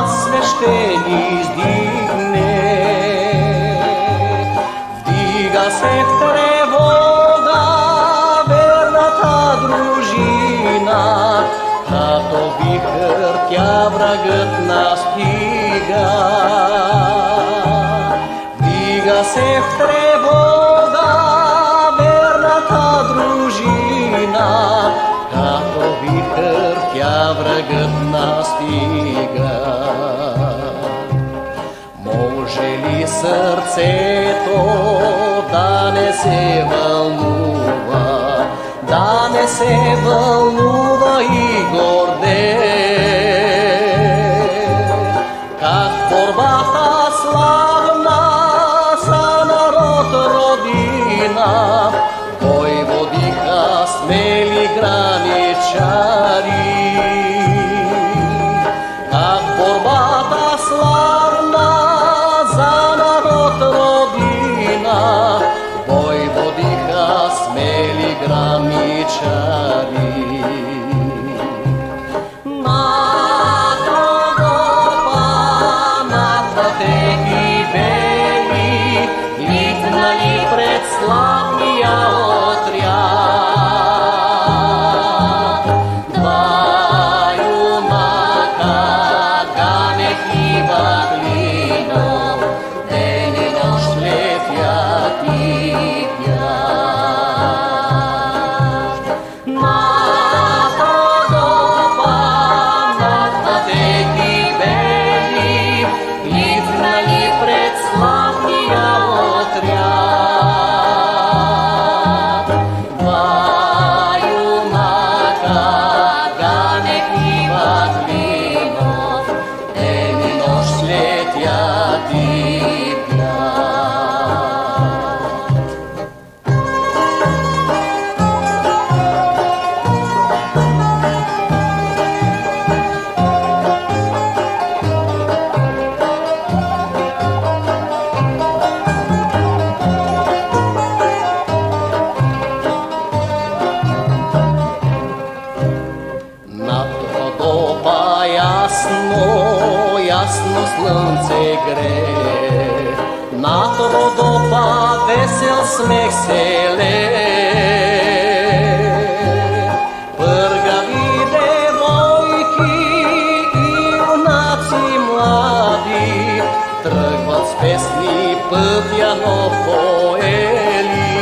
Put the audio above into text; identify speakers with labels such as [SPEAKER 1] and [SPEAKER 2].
[SPEAKER 1] над свештени издигне. Вдига се в тревога верната дружина, като вихър тя врагът настига. Вдига се в тревога верната дружина, като вихър тя врагът настига. Може ли сърцето да не се вълнува, да не се вълнува и гордее, как борбата славна за народ родина, кой водиха смели граничари. Как борбата славна за народ родина, кой водиха смели граничари. Над Родопа, над пътеки бели, литнали пред славния отряд. Два юнака ганех и въглино, ден и нощ летят и пят. Над Родопа, над пътеки бели, литнали пред славния отряд. Два юнака ганех и въглино, ден и нощ летят и пят. Над Родопа ясно, ясно слънце грее, над Родопа весел смех се лее. Пъргави девойки и юнаци млади тръгват с песни пътя нов поели.